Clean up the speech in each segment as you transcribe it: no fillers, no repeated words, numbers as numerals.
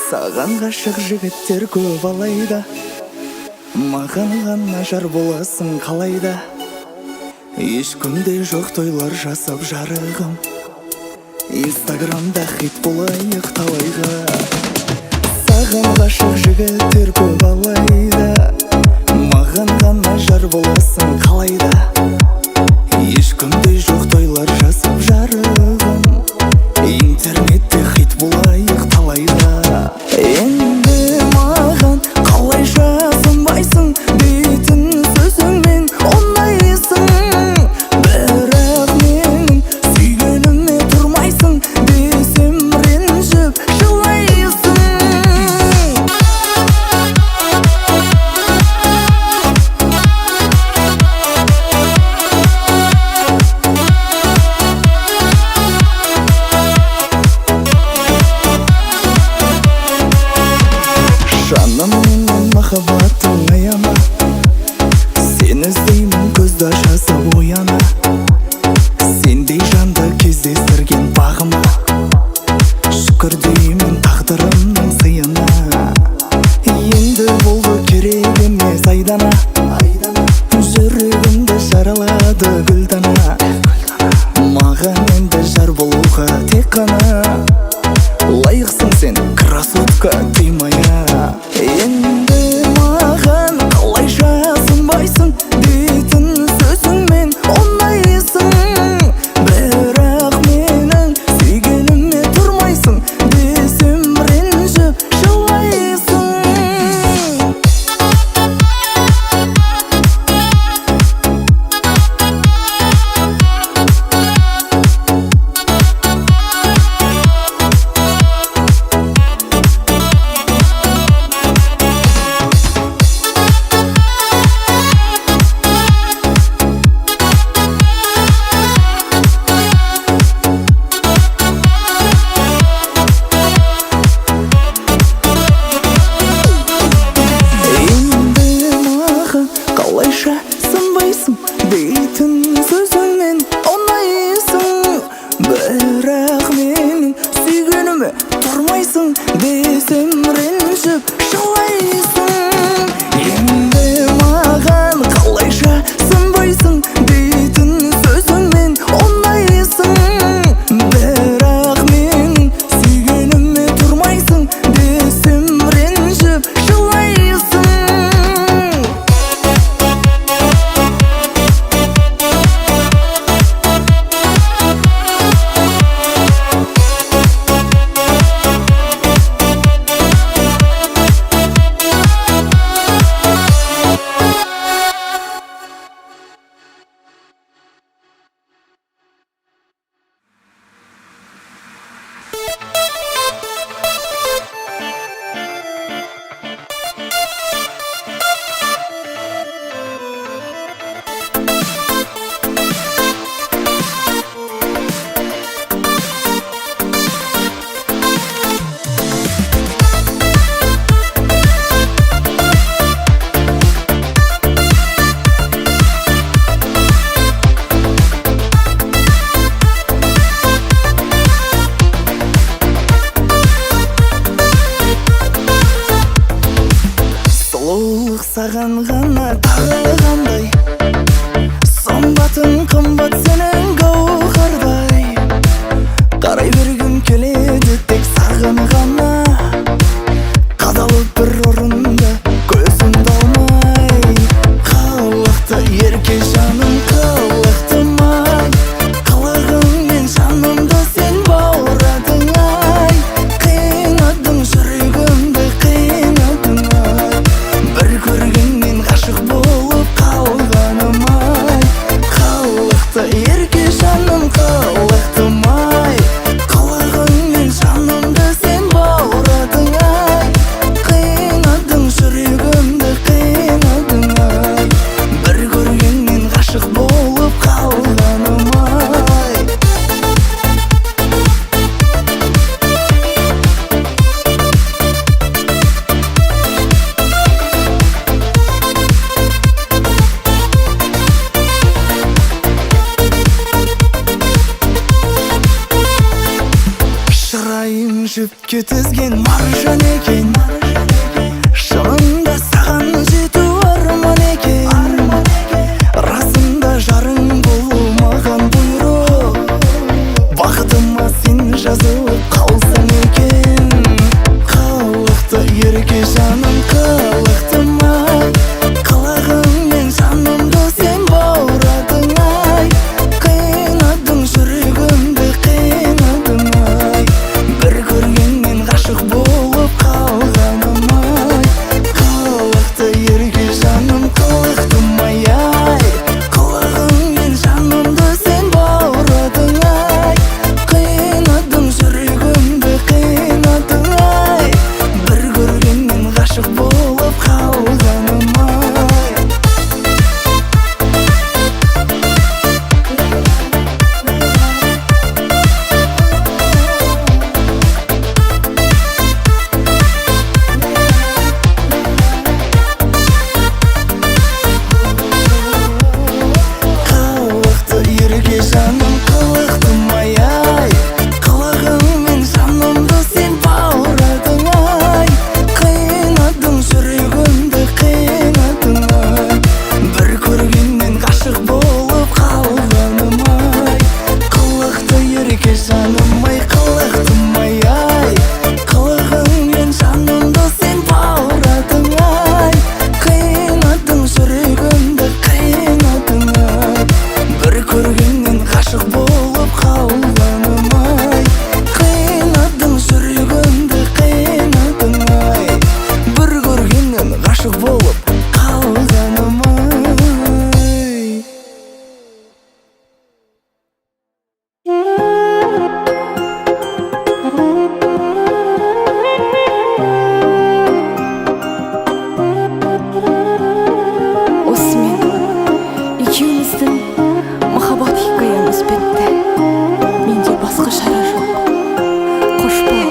Саған ғашық жігіттер көп алайда, маған ғана жар боласың қалайда. Ешкімде жоқ тойлар жасап жарығым, инстаграмда хит болайық талайға. Саған ғашық жігіттер көп алайда, маған ғана жар боласың қалайда. Ешкімде жоқ тойлар жасап жарығым, интернетте хит болайық талайда. Енді маған қалайша сынбайсың, дейтін сөзіңмен ұнайсың. Бірақ менің сүйгеніме тұрмайсың, десем ренжіп жылайсың. Жаным менің махаббатың аяма, сен іздеймін көзді ашасып ояна. Сендей жанды кездестірген бағыма, шүкір деймін тағдырымның сыйына. Енді болды керек емес айдана, жүрегімді жаралады гүлдана. Маған енді жар болуға тек қана лайықсың сен, красотка тимая. Енді маған қалайша сынбайсың, дейтін сөзіңмен ұнайсың. Бірақ менің сүйгеніме тұрмайсың, десем ренжіп жылайсың. Қалайша сынбайсың, дейтін сөзіңмен ұнайсың. Бірақ менің сүйгеніме тұрмайсың, десем ренжіп жылайсың. Енді маған қалайша сынбайсың, дейтін сөзіңмен ұнайсың. Бірақ менің сүйгеніме тұрмайсың, десем ренжіп жылайсың. Сұлулық саған ғана тағылғандай, сымбатың қымбат сенің гауһардай. Қарай бергім келеді тек саған ғана, қадалып бір орында көзімді алмай. Қалықты ерке жаным қалықтымай, қылығыңмен жанымды сен бауырадың ай. Қинадың жүрегімді қинадың ай, бір көргеннен ғашық болып қалғаным ай. Қалықты ерке жаным қалықтым ай, қылығыңмен жанымды сен бауырадың ай. Қинадың жүрегімді қинадың ай, бір көргеннен ғашық болып қалғаным ай. түпкө тізген маржан екен. Шынында саған жету арман екен. Расында жарың болу маған бұйрық. Бақытыма сен жазылып қалсаң екен. Қалықты ерке жаным, қалықтыма. Қалағыңмен жанымды сен баурадың ай. Қинадың жүрегімді, қинадың ай. Бір көргеннен ғашық болып қалғаным ай. Қалықты ерке жаным, қалықтым ай ай. Қалағыңмен жанымды сен баурадың ай. Қинадың жүрегімді, қинадың ай. Бір көргеннен ғашық болып қалғаным ай. Қалықты ерке жаным, қалықтым ай ай. Қалағыңмен жанымды сен баурадың ай. Қинадың жүрегімді, қинадың ай. Бір көргеннен ғашық болып қалғаным ай. Қалықты ерке жаным ай, қалықтым ай ай. Қалағыңмен жанымды сен баурадың ай. Қинадың жүрегімді, қинадың ай. Бір көргеннен ғашық болып қалғаным ай. Қинадың жүрегімді, қинадың ай. Бір көргеннен ғашық болып қалғаным ай. Осымен екеуміздің махаббат хикаямыз бітті. Менде басқа шара жоқ. Қош бол.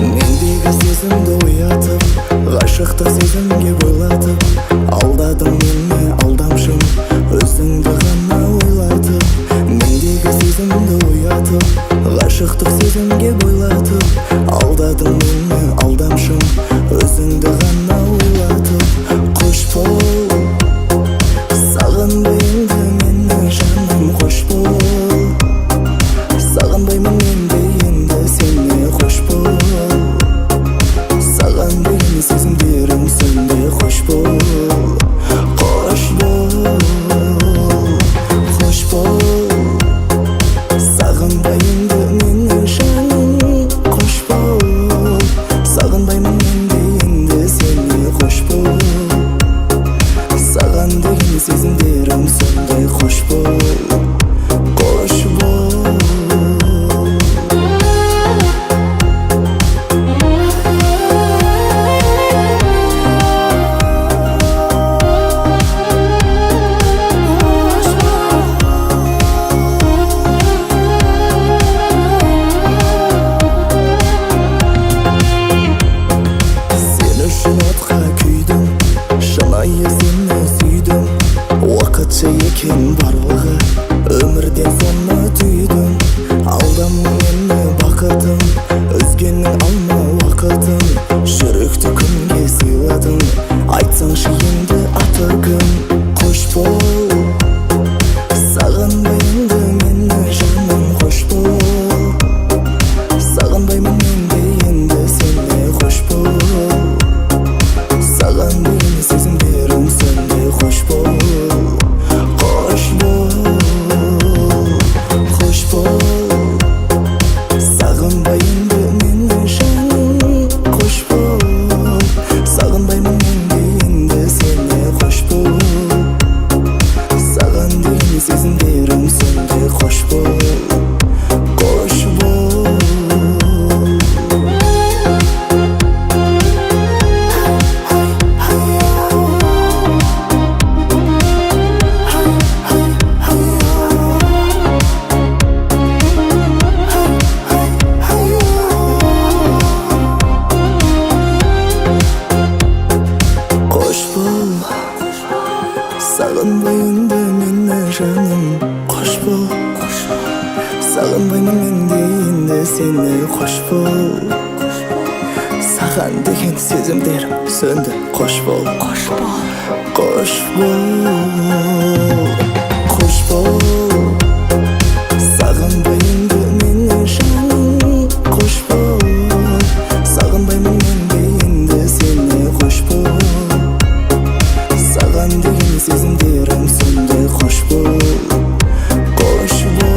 Мендегі сезімді оятып, ғашықтық сезімге бойлатып. Алдадың мені алдамшым, өзіңді ғана ойлатып. Мендегі сезімді оятып, ғашықтық сезімге бойлатып. Алдадың мені алдамшым, өзіңді ғана ойлатып. Қош бол, сағынбай енді мені жаным, қош бол. Сағынбаймын енді сені, қош бол. Саған деген сезімдерім сенде, қош бол. Қош бол, қош бол. Сағынбай енді мені жаным, қош бол. Сағынбаймын енді сені, қош бол. Саған деген сезімдерім сондай, қош бол. Қош бол. Сен үшін отқа күйдім, шынайы сені сүйдім. Уақытша екен барлығы, өмірден соны түйдім. Алдама мені бақытым, өзгенің алма уақытын. Жүректі күнге сыйладың, айтсаңшы енді аты кім. Қош бол, сағынбай енді мені жаным, қош бол. Сағынбаймын енді сені, қош бол. Саған деген сезімдерім сенде, қош бол. Қош бол. Сағынбайынды мені жаным, қош бол. Сағынбаймын мен дейінді сені, қош бол. Саған деген сезімдерім сөнді, қош бол. Қош бол. Қош бол. Қош бол. Сағынбайынды мені жаным, қош бол. Сағынбаймын мен дейінді сені, қош бол. Саған деген сезімдерім сөнді, қош бол. Қош бол.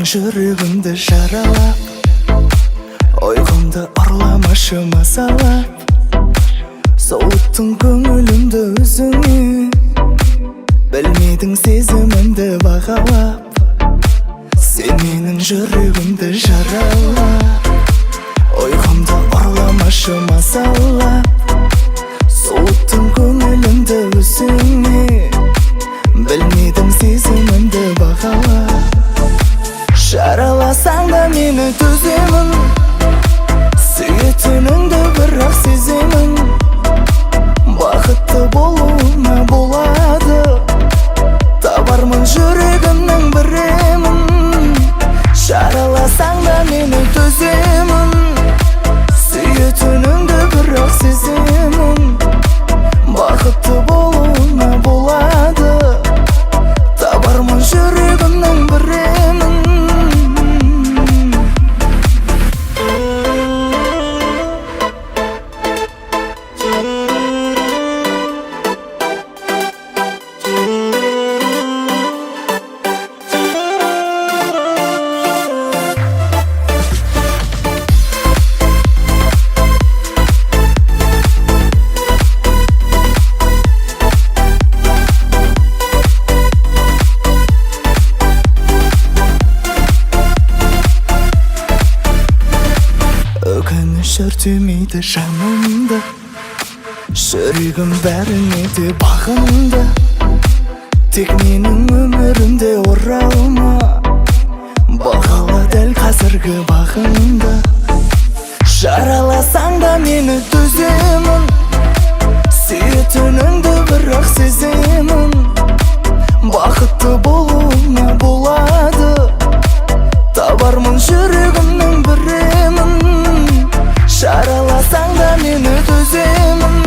жүрегімді жаралап, ойғымды ұрламашы мазалап, соуыттың көңілімді өзіңе, білмедің сезімімді бағалап. Сен менің жүрегімді жаралап, ойғымды масалап суыттың көңілімді өзіңе, білмедім сезімімді бағалап. Жараласаң да мені төземін, сүйетініңді бірақ сеземін. Бақытты болуыма болады, табармын жүрегімнің бір емін. Жараласаң да мені төземін, сүйетініңді бірақ сеземін. Бақытты болуыма болады, табармын жүрегімнің бір емін. Өкініш өртемейді жанымды, жүрегім бәріңе де бағынды. Тек менің өмірімде оралма, бағала дәл қазіргі бағыңды. Жараласаң да мені төземін, сүйетініңді бірақ сеземін. Бақытты болуыма болады, табармын жүрегімнің бір емін. Жараласаң да мені төземін,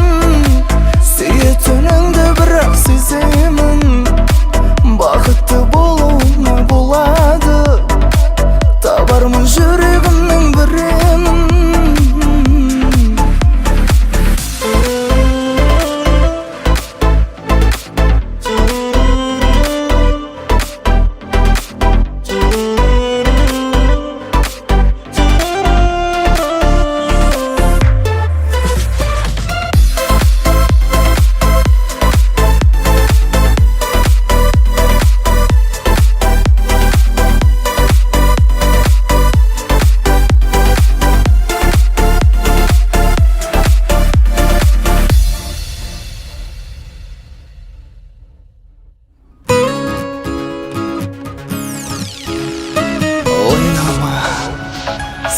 сүйетініңді бірақ сеземін. Бақытты болуыма болады, табармын жүрегімнің бір емін.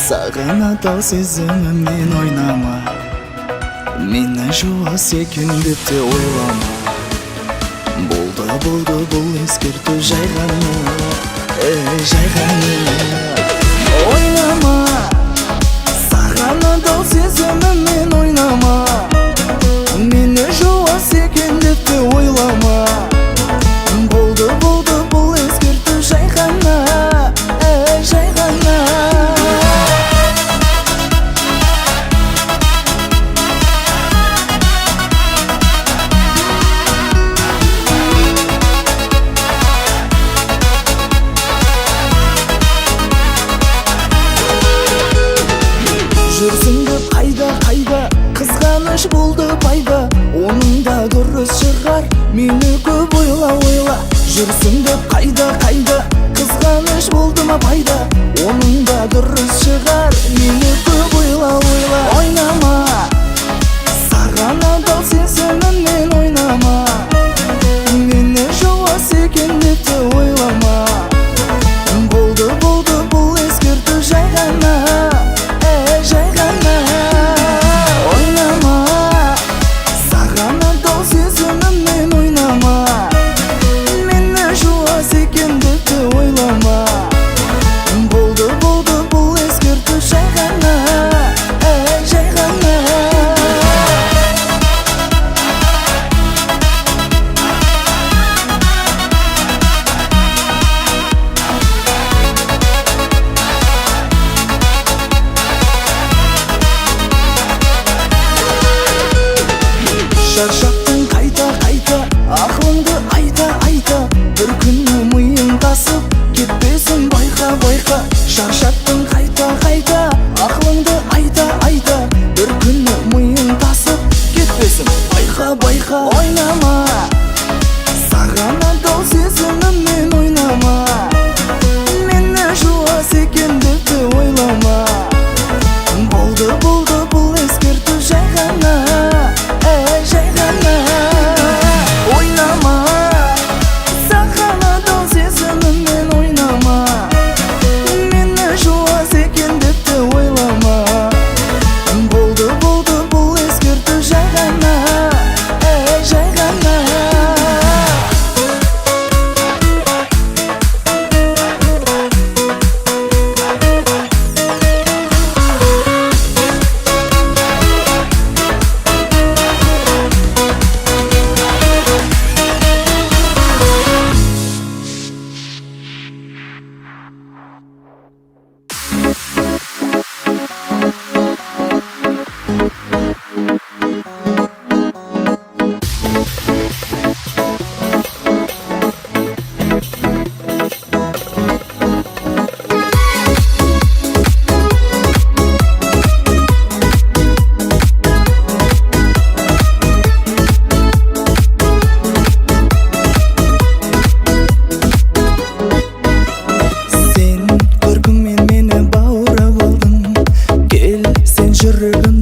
Саған адал сезіміммен ойнама, мені жуас екен деп те ойлама. Болды бұл ескерту жай ғана, жай ғана. Ойнама, саған адал сезіміммен ойнама, мені жуас екен деп те ойлама. Болды бұл ескерту жай ғана, жай ғана. Жүрсің деп қайда, қызғаныш болды пайда. Оның да дұрыс шығар, мені көп ойла. Жүрсің деп қайда, қызғаныш болды ма пайда. Оның да дұрыс шығар, мені көп ойла. Ойнама, саған адал сезіміммен ойнама, мені жуас екен деп те ойлама. Болды бұл ескерту жай ғана, жай ғана. Ойнама, саған адал сезіміммен ойнама, мені жуас екен деп те ойлама. Болды бұл ескерту жай ғана. жүрегім